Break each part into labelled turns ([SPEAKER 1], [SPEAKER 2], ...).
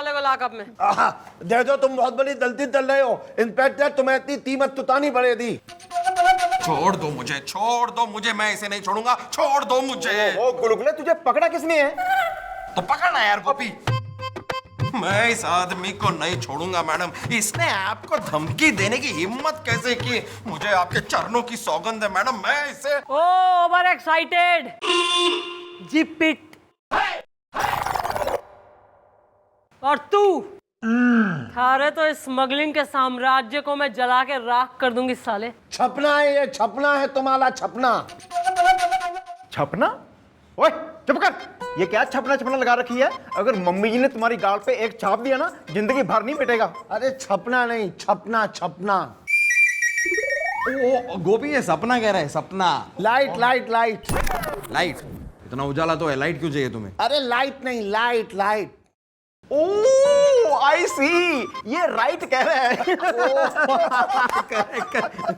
[SPEAKER 1] साले को लॉकअप में।
[SPEAKER 2] दे दो, तुम बहुत बड़ी गलती कर रहे हो इंस्पेक्टर, तुम्हें इतनी कीमत चुकानी पड़ेगी।
[SPEAKER 3] छोड़ दो मुझे, मैं इसे नहीं छोड़ूंगा, छोड़ दो मुझे।
[SPEAKER 4] ओ गुलगुले, तुझे पकड़ा किसने है?
[SPEAKER 3] तो पकड़ना यार गोपी। मैं इस आदमी को नहीं छोड़ूंगा मैडम, इसने आपको धमकी देने की हिम्मत कैसे की? मुझे आपके चरणों की सौगंध है मैडम, मैं इसे।
[SPEAKER 1] ओ ओवर एक्साइटेड, जिप इट। और तू थारे तो इस स्मगलिंग के साम्राज्य को मैं जला के राख कर दूंगी साले।
[SPEAKER 2] छपना है, ये छपना है तुम्हारा, छपना।
[SPEAKER 4] छपना? ओए चुप कर, ये क्या छपना छपना लगा रखी है? अगर मम्मी जी ने तुम्हारी गाल पे एक छाप दिया ना, जिंदगी भर नहीं मिटेगा।
[SPEAKER 2] अरे छपना नहीं, छपना छपना।
[SPEAKER 3] ओ गोपी, ये सपना कह रहा है, सपना।
[SPEAKER 2] Light light light
[SPEAKER 3] light? इतना उजाला तो है, लाइट क्यों चाहिए तुम्हें?
[SPEAKER 2] अरे लाइट नहीं, लाइट लाइट।
[SPEAKER 4] ओ आई सी, ये राइट कह रहे हैं।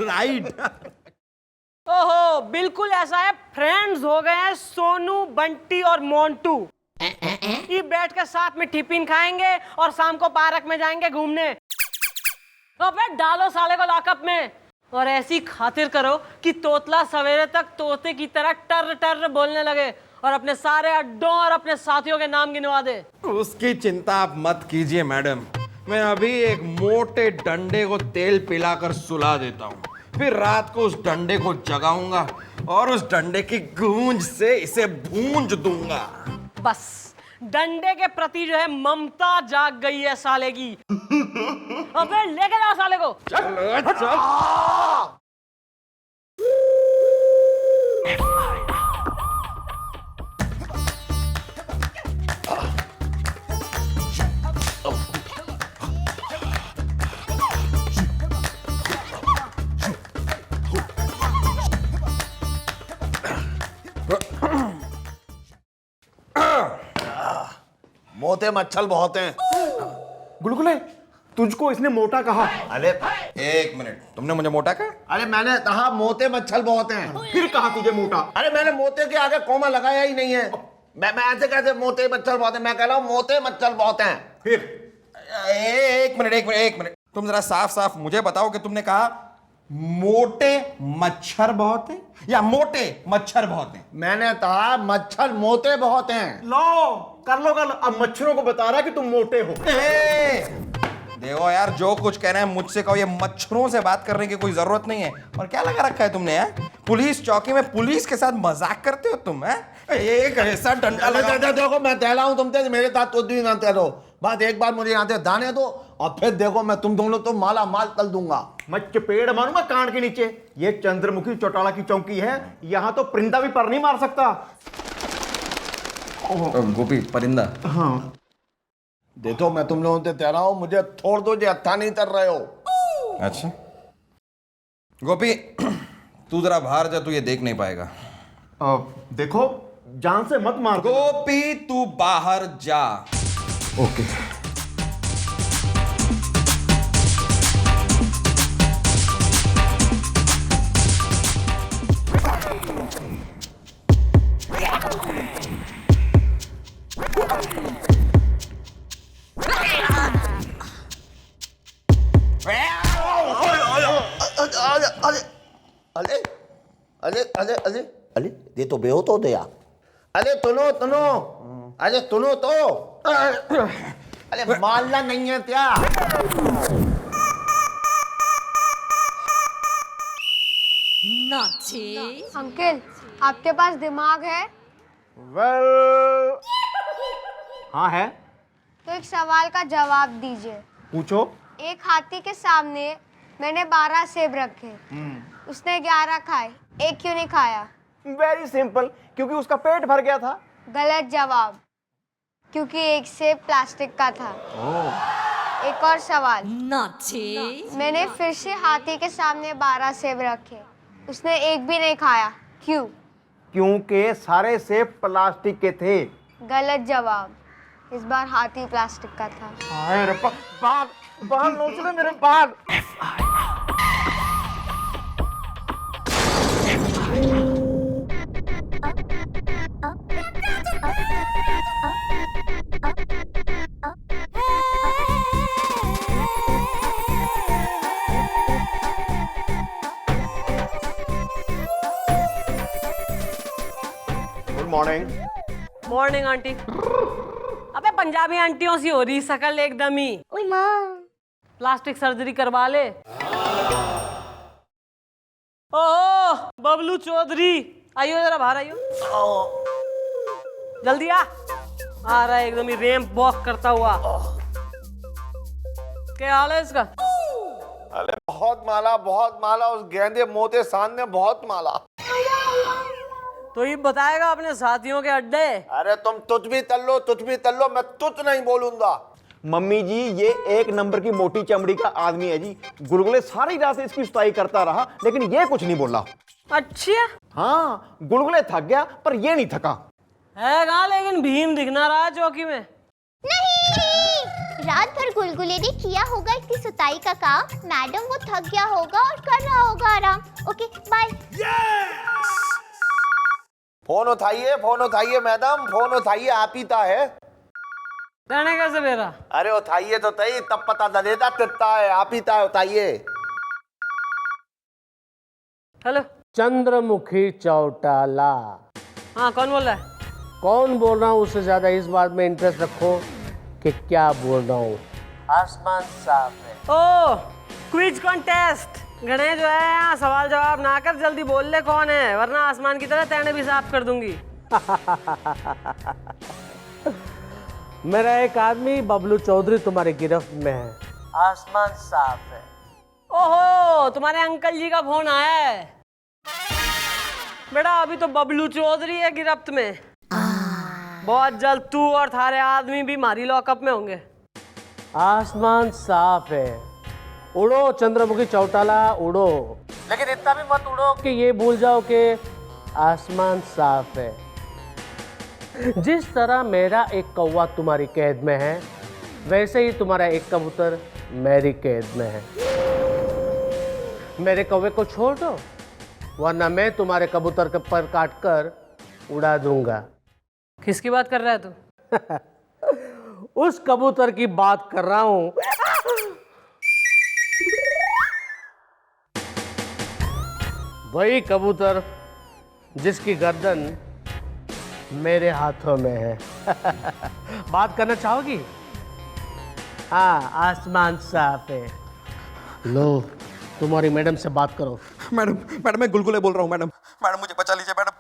[SPEAKER 3] राइट।
[SPEAKER 1] ओहो, बिल्कुल ऐसा है। फ्रेंड्स हो गए हैं सोनू, बंटी और मोंटू। ये बैठ कर साथ में टिफिन खाएंगे और शाम को पार्क में जाएंगे घूमने। अबे डालो साले को लॉकअप में, और ऐसी खातिर करो कि तोतला सवेरे तक तोते की तरह टर टर बोलने लगे और अपने सारे अड्डों और अपने साथियों के नाम गिनवा दे।
[SPEAKER 3] उसकी चिंता आप मत कीजिए मैडम, मैं अभी एक मोटे डंडे को तेल पिलाकर सुला देता हूँ, फिर रात को उस डंडे को जगाऊंगा और उस डंडे की गूंज से इसे भूंज दूंगा।
[SPEAKER 1] बस डंडे के प्रति जो है ममता जाग गई है साले की। अबे लेके जाओ साले को।
[SPEAKER 2] मोटे मच्छर बहुत हैं।
[SPEAKER 4] गुलगुले, तुझको इसने मोटा कहा?
[SPEAKER 2] अरे
[SPEAKER 3] एक मिनट, तुमने मुझे मोटा कहा?
[SPEAKER 2] अरे मैंने कहा मोटे मच्छर बहुत हैं।
[SPEAKER 4] फिर कहा तुझे मोटा?
[SPEAKER 2] अरे मैंने मोटे के आगे कोमा लगाया ही नहीं है। मैं ऐसे कैसे मोटे मच्छर बहुत हैं? मैं कह रहा हूँ मोटे मच्छर बहुत हैं।
[SPEAKER 4] फिर
[SPEAKER 3] एक मिनट, तुम जरा साफ साफ मुझे बताओ कि तुमने कहा मोटे मच्छर बहुत हैं या मोटे मच्छर बहुत हैं?
[SPEAKER 2] मैंने कहा मच्छर मोटे बहुत हैं।
[SPEAKER 4] लो कर लो कर लो, अब मच्छरों को बता रहा है कि तुम मोटे हो।
[SPEAKER 3] देखो यार, जो कुछ कहना है मुझसे कहो, ये मच्छरों से बात करने की कोई जरूरत नहीं है। और क्या लगा रखा है तुमने? पुलिस चौकी में पुलिस के साथ मजाक करते हो तुम? एक ऐसा डंडा लगा।
[SPEAKER 2] देखो मैं तैला हूं तुमसे, मेरे साथ तो भी ना तैरो। बात एक बार मुझे यहाँ से दाने दो और फिर देखो मैं तुम दोनों तो माला माल तल दूंगा।
[SPEAKER 4] मैं चपेड़ मारूंगा कान के नीचे। ये चंद्रमुखी चौटाला की चौकी है, यहाँ तो परिंदा भी पर नहीं मार सकता।
[SPEAKER 3] गोपी, परिंदा?
[SPEAKER 4] हाँ
[SPEAKER 2] देखो मैं तुम लोगों से तैरा हूं, मुझे छोड़ दो, जो अच्छा नहीं कर रहे हो।
[SPEAKER 3] अच्छा गोपी, तू जरा बाहर जा, तू ये देख नहीं पाएगा।
[SPEAKER 4] देखो जान से मत मार।
[SPEAKER 3] गोपी तू बाहर जा।
[SPEAKER 4] ओके।
[SPEAKER 2] अरे अरे अरे अरे अरे ये तो बेहोश हो गया। अरे सुनो सुनो, अरे सुनो तो। अरे मालना नहीं है क्या?
[SPEAKER 5] अंकल, आपके पास दिमाग है?
[SPEAKER 4] वेल हाँ है।
[SPEAKER 5] तो एक सवाल का जवाब दीजिए।
[SPEAKER 4] पूछो।
[SPEAKER 5] एक हाथी के सामने मैंने 12 सेब रखे, उसने 11 खाए, एक क्यों नहीं खाया?
[SPEAKER 4] वेरी सिंपल, क्योंकि उसका पेट भर गया था।
[SPEAKER 5] गलत जवाब, क्योंकि एक सेब प्लास्टिक का था। एक और सवाल। मैंने फिर से हाथी के सामने 12 सेब रखे, उसने एक भी नहीं खाया, क्यों?
[SPEAKER 4] क्योंकि सारे सेब प्लास्टिक के थे।
[SPEAKER 5] गलत जवाब, इस बार हाथी प्लास्टिक का था।
[SPEAKER 4] अरे बाल बाल नोच ले मेरे बाल। मॉर्निंग।
[SPEAKER 1] Morning aunty. अबे पंजाबी आंटियों सी हो रही शकल एकदम ही।
[SPEAKER 5] ओए माँ।
[SPEAKER 1] प्लास्टिक सर्जरी करवा ले। ओह बबलू चौधरी, आइयो जरा बाहर आइयो। जल्दी आ रहा है एकदम ही रैंप वॉक करता हुआ। क्या हाल है इसका?
[SPEAKER 2] अरे बहुत माला उस गेंदे मोते सांड ने बहुत माला।
[SPEAKER 1] तो ये बताएगा अपने साथियों के अड्डे।
[SPEAKER 2] अरे तुम तुझ भी तल लो, मैं तुझ नहीं बोलूंगा।
[SPEAKER 4] मम्मी जी ये एक नंबर की मोटी चमड़ी का आदमी है जी। गुलगुले सारी रात इसकी सुताई करता रहा लेकिन ये कुछ नहीं बोला।
[SPEAKER 1] अच्छा
[SPEAKER 4] हाँ गुलगुले थक गया पर ये नहीं थका।
[SPEAKER 1] है कहाँ, लेकिन भीम दिखना रहा है चौकी में।
[SPEAKER 6] नहीं, रात भर गुलगुले ने किया होगा इसकी सुताई का काम। मैडम वो थक गया होगा और कर रहा होगा आराम। Okay bye.
[SPEAKER 2] फोन उठाइए मैडम, फोन उठाइए, आप ही ता है।
[SPEAKER 1] कहने कैसे मेरा?
[SPEAKER 2] अरे उठाइए तो तई, तब पता लगेगा कितना है, आप ही ता है, उठाइए।
[SPEAKER 1] हेलो।
[SPEAKER 7] चंद्रमुखी चौटाला।
[SPEAKER 1] हाँ कौन बोल रहा है?
[SPEAKER 7] कौन बोल रहा हूँ उससे ज्यादा इस बात में इंटरेस्ट रखो कि क्या बोल रहा हूँ। आसमान साफ है।
[SPEAKER 1] ओ क्विज कॉन्टेस्ट। गणे जो है यहाँ सवाल जवाब ना कर, जल्दी बोल ले कौन है, वरना आसमान की तरह तेने भी साफ कर दूंगी।
[SPEAKER 7] मेरा एक आदमी बबलू चौधरी तुम्हारी गिरफ्त में है। आसमान साफ है।
[SPEAKER 1] ओहो तुम्हारे अंकल जी का फोन आया है। बेटा अभी तो बबलू चौधरी है गिरफ्त में। बहुत जल्द तू और थारे आदमी भी मारी लॉकअप में होंगे।
[SPEAKER 7] आसमान साफ है। उड़ो चंद्रमुखी चौटाला उड़ो, लेकिन इतना भी मत उड़ो कि ये भूल जाओ कि आसमान साफ है। जिस तरह मेरा एक कौवा तुम्हारी कैद में है वैसे ही तुम्हारा एक कबूतर मेरी कैद में है। मेरे कौवे को छोड़ दो वरना मैं तुम्हारे कबूतर के पर काट कर उड़ा दूंगा।
[SPEAKER 1] किसकी बात कर रहा है तू?
[SPEAKER 7] उस कबूतर की बात कर रहा हूं। वही कबूतर जिसकी गर्दन मेरे हाथों में है। बात करना चाहोगी? हाँ आसमान साफ है। लो तुम्हारी मैडम से बात करो।
[SPEAKER 3] मैडम मैं गुलगुले बोल रहा हूँ। मैडम मुझे बचा लीजिए मैडम,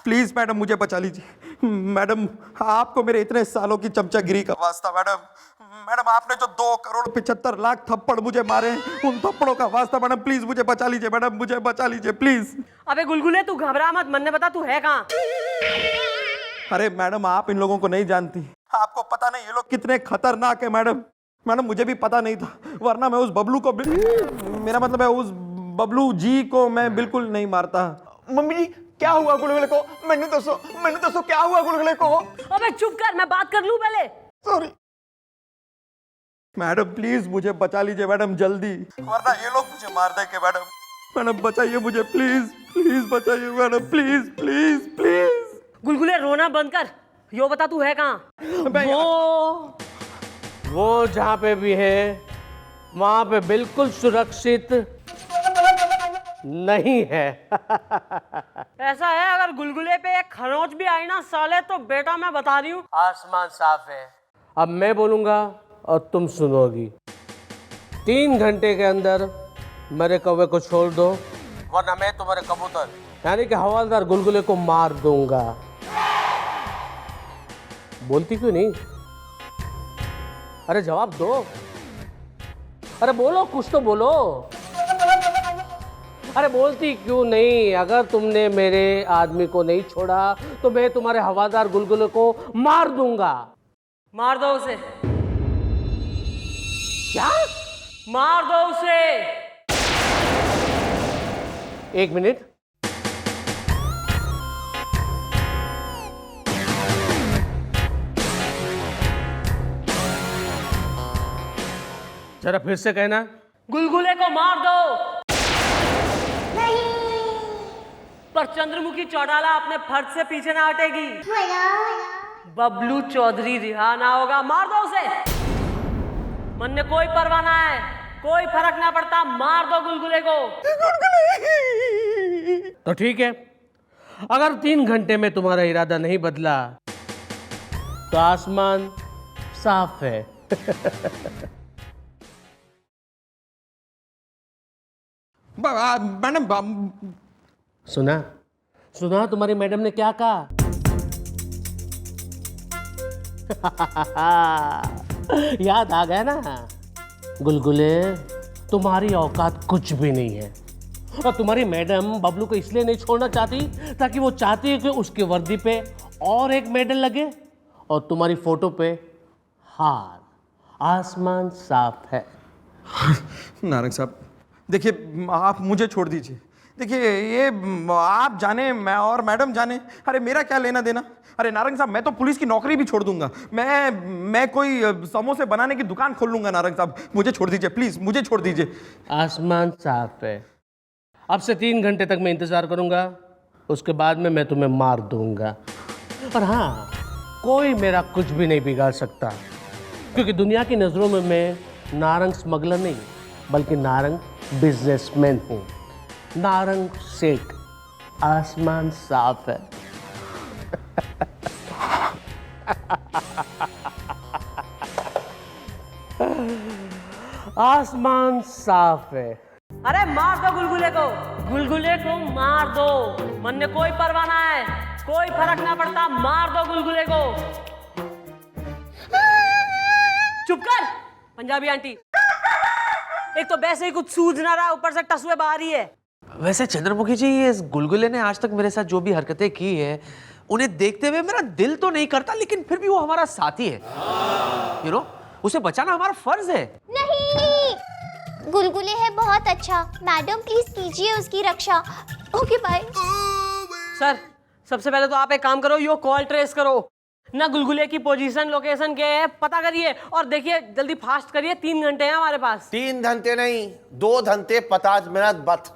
[SPEAKER 3] प्लीज मैडम मुझे बचा लीजिए। मैडम आपको मेरे इतने सालों की चमचागिरी का वास्ता। मैडम आपने जो 2,75,00,000 थप्पड़ मुझे मारे उन थप्पड़ों का वास्ता मैडम, प्लीज मुझे बचा लीजिए मैडम, मुझे बचा लीजिए प्लीज।
[SPEAKER 1] अबे गुलगुले तू घबरा मत, मन ने बता तू है कहाँ?
[SPEAKER 3] अरे मैडम आप इन लोगों को नहीं जानती, आपको पता नहीं ये लोग कितने खतरनाक है मैडम। मुझे भी पता नहीं था, वरना मैं उस बबलू को, मेरा मतलब है उस बबलू जी को मैं बिल्कुल नहीं मारता।
[SPEAKER 4] मम्मी जी क्या हुआ गुलगुले को? मैंने दसो क्या हुआ गुलगुले को?
[SPEAKER 1] अबे चुप कर, मैं बात कर लूं पहले।
[SPEAKER 4] सॉरी
[SPEAKER 3] मैडम प्लीज मुझे बचा लीजिए मैडम जल्दी, वरना ये लोग मुझे मार देंगे मैडम। बचाइए मुझे प्लीज बचाइए मैडम, प्लीज।
[SPEAKER 1] गुलगुले रोना बंद कर, यो बता तू है कहाँ?
[SPEAKER 7] वो जहाँ पे भी है वहाँ पे बिल्कुल सुरक्षित नहीं है।
[SPEAKER 1] ऐसा है अगर गुलगुले पे एक खरोंच भी आई ना साले तो बेटा मैं बता रही हूँ
[SPEAKER 7] आसमान साफ है। अब मैं बोलूंगा और तुम सुनोगी। 3 घंटे के अंदर मेरे कौवे को छोड़ दो वरना मैं तुम्हारे कबूतर यानी कि हवालदार गुलगुले को मार दूंगा। बोलती क्यों नहीं? अरे जवाब दो, अरे बोलो कुछ तो बोलो। अरे बोलती क्यों नहीं? अगर तुमने मेरे आदमी को नहीं छोड़ा तो मैं तुम्हारे हवालदार गुलगुले को मार दूंगा।
[SPEAKER 1] मार दो उसे।
[SPEAKER 7] क्या?
[SPEAKER 1] मार दो उसे।
[SPEAKER 7] 1 मिनट। जरा फिर से कहना।
[SPEAKER 1] गुलगुले को मार दो। पर चंद्रमुखी चौटाला अपने फर्ज से पीछे ना हटेगी। बबलू चौधरी रिहा ना होगा। मार दो उसे। मन ने कोई परवाह ना है, कोई फर्क ना पड़ता, मार दो गुलगुले को।
[SPEAKER 7] तो ठीक है, अगर 3 घंटे में तुम्हारा इरादा नहीं बदला तो आसमान साफ है।
[SPEAKER 3] मैडम
[SPEAKER 7] सुना सुना तुम्हारी मैडम ने क्या कहा? याद आ गया ना? गुलगुले, तुम्हारी औकात कुछ भी नहीं है। और तुम्हारी मैडम बबलू को इसलिए नहीं छोड़ना चाहती ताकि वो चाहती है कि उसकी वर्दी पे और एक मेडल लगे और तुम्हारी फोटो पे हार। आसमान साफ है।
[SPEAKER 3] नारंग साहब, देखिए आप मुझे छोड़ दीजिए। देखिए ये आप जाने मैं और मैडम जाने, अरे मेरा क्या लेना देना। अरे नारंग साहब, मैं तो पुलिस की नौकरी भी छोड़ दूंगा। मैं कोई समोसे बनाने की दुकान खोल लूंगा। नारंग साहब मुझे छोड़ दीजिए, प्लीज मुझे छोड़ दीजिए।
[SPEAKER 7] आसमान साफ है। अब से 3 घंटे तक मैं इंतजार करूंगा, उसके बाद में मैं तुम्हें मार दूंगा। और हाँ, कोई मेरा कुछ भी नहीं बिगाड़ सकता, क्योंकि दुनिया की नज़रों में मैं नारंग स्मगलर नहीं बल्कि नारंग बिजनेसमैन हूँ। नारंग सेठ। आसमान साफ है। आसमान साफ है।
[SPEAKER 1] अरे मार दो गुलगुले को मार दो। मन में कोई परवाह ना है, कोई फर्क ना पड़ता, मार दो गुलगुले को। चुप कर पंजाबी आंटी, एक तो वैसे ही कुछ सूझ ना रहा, ऊपर से टसुए बाहर ही है।
[SPEAKER 8] वैसे चंद्रमुखी जी, इस गुलगुले ने आज तक मेरे साथ जो भी हरकतें की है उन्हें देखते हुए मेरा दिल तो नहीं करता, लेकिन फिर भी वो हमारा साथी है। यू नो, उसे बचाना हमारा फर्ज है।
[SPEAKER 6] नहीं, गुलगुले है बहुत अच्छा। मैडम प्लीज कीजिए उसकी रक्षा। Okay bye.
[SPEAKER 1] सर सबसे पहले तो आप एक काम करो, यो कॉल ट्रेस करो ना, गुलगुले की पोजीशन लोकेशन क्या है पता करिए, और देखिए जल्दी फास्ट करिए, 3 घंटे हैं हमारे पास।
[SPEAKER 2] 3 घंटे नहीं, 2 घंटे 50 मिनट बस।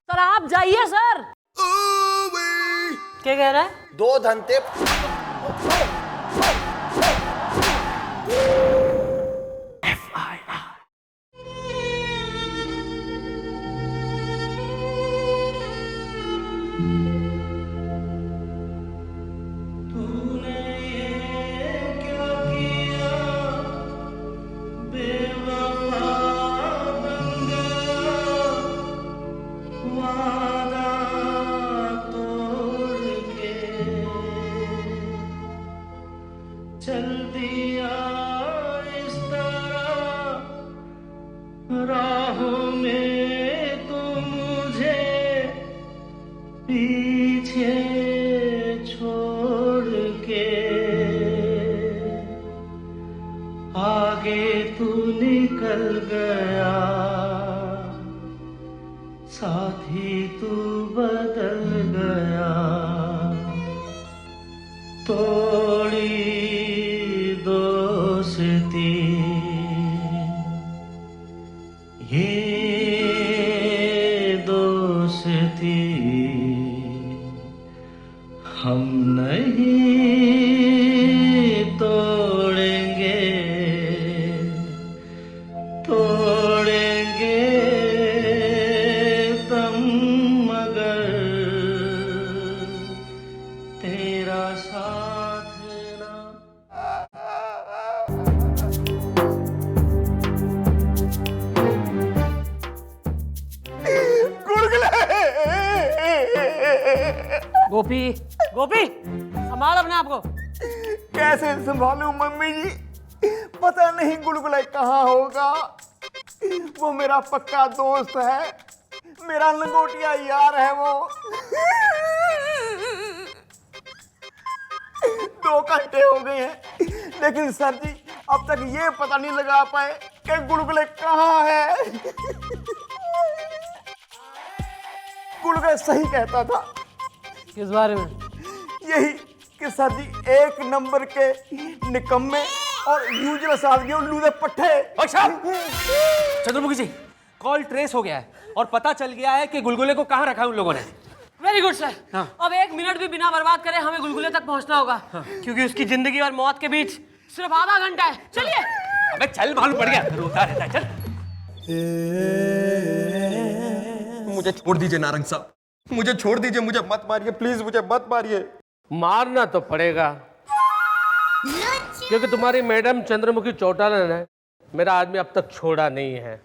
[SPEAKER 1] सर आप जाइए सर। क्या कह रहा है?
[SPEAKER 2] 2 घंटे।
[SPEAKER 1] गोपी गोपी संभाल अपने आप को।
[SPEAKER 4] कैसे संभालूं मम्मी जी, पता नहीं गुलगुला कहाँ होगा। वो मेरा पक्का दोस्त है, मेरा लंगोटिया यार है वो। 2 घंटे हो गए हैं, लेकिन सर जी अब तक ये पता नहीं लगा पाए कि गुलगुले कहाँ है। गुलगुला सही कहता था।
[SPEAKER 7] किस बारे में?
[SPEAKER 4] यही कि सर जी 1 नंबर के निकम्मे और यूजलेस आदमी और लूदे पट्टे।
[SPEAKER 8] चंद्रमुखी जी, कॉल ट्रेस हो गया है और पता चल गया है कि गुलगुले को कहाँ रखा है उन लोगों ने।
[SPEAKER 1] Very good sir. अब 1 मिनट भी बिना बर्बाद करे हमें गुलगुले तक पहुंचना होगा, क्योंकि उसकी जिंदगी और मौत के बीच सिर्फ आधा घंटा है। चलिए।
[SPEAKER 8] अबे चल, मालूम पड़ गया, रोता रहता है, चल।
[SPEAKER 3] मुझे छोड़ दीजिए नारंग साहब, मुझे छोड़ दीजिए, मुझे मत मारिए प्लीज, मुझे मत मारिए।
[SPEAKER 7] मारना तो पड़ेगा, क्योंकि तुम्हारी मैडम चंद्रमुखी चौटाला ने मेरा आदमी अब तक छोड़ा नहीं है,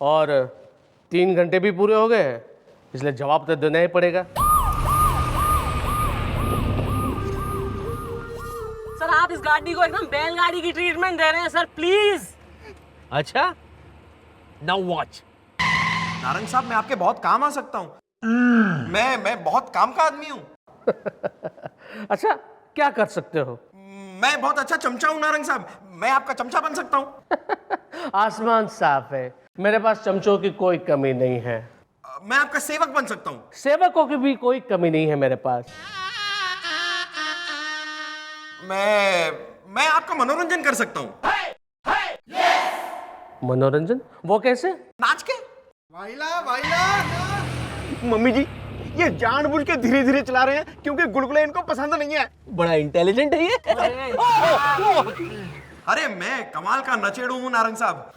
[SPEAKER 7] और 3 घंटे भी पूरे हो गए हैं, इसलिए जवाब तो देना ही पड़ेगा।
[SPEAKER 1] सर आप इस गाड़ी को एकदम बैलगाड़ी की ट्रीटमेंट दे रहे हैं सर, प्लीज।
[SPEAKER 7] अच्छा, नाउ वॉच।
[SPEAKER 3] नारंग साहब मैं आपके बहुत काम आ सकता हूँ, मैं बहुत काम का आदमी हूँ।
[SPEAKER 7] अच्छा, क्या कर सकते हो?
[SPEAKER 3] मैं बहुत अच्छा चमचा हूँ नारंग साहब, मैं आपका चमचा बन सकता हूँ।
[SPEAKER 7] आसमान साफ है, मेरे पास चमचों की कोई कमी नहीं है।
[SPEAKER 3] मैं आपका सेवक बन सकता हूँ।
[SPEAKER 7] सेवकों की भी कोई कमी नहीं है मेरे पास।
[SPEAKER 3] मैं आपका मनोरंजन कर सकता हूँ।
[SPEAKER 7] मनोरंजन? वो कैसे?
[SPEAKER 3] नाच के।
[SPEAKER 4] मम्मी जी, ये जानबूझ के धीरे धीरे चला रहे हैं क्योंकि गुलगुले इनको पसंद नहीं है।
[SPEAKER 7] बड़ा इंटेलिजेंट है ये।
[SPEAKER 3] अरे मैं कमाल का नचेड़ू हूँ नारंग साहब।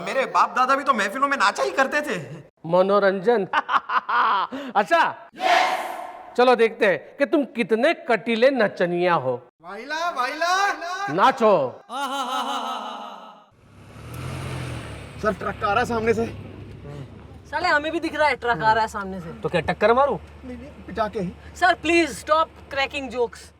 [SPEAKER 3] मेरे बाप दादा भी तो महफिलों में नाचा ही करते थे।
[SPEAKER 7] मनोरंजन। अच्छा, चलो देखते हैं कि तुम कितने कटीले नचनिया हो। नाचो।
[SPEAKER 4] सर ट्रक आ रहा है सामने से।
[SPEAKER 1] साले हमें भी दिख रहा है ट्रक आ रहा है सामने से।
[SPEAKER 7] तो क्या टक्कर मारूं?
[SPEAKER 4] जाके ही।
[SPEAKER 1] Sir please stop cracking jokes.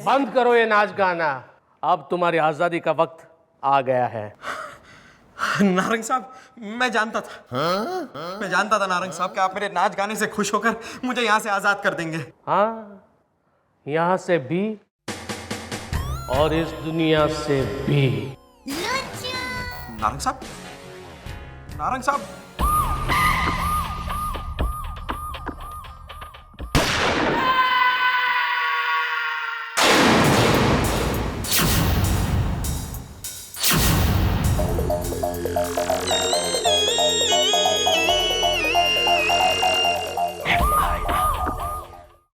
[SPEAKER 7] बंद करो ये नाच गाना, अब तुम्हारी आजादी का वक्त आ गया है।
[SPEAKER 3] नारंग साहब मैं जानता था नारंग साहब कि आप मेरे नाच गाने से खुश होकर मुझे यहाँ से आजाद कर देंगे।
[SPEAKER 7] हाँ, यहाँ से भी और इस दुनिया से भी।
[SPEAKER 3] नारंग साहब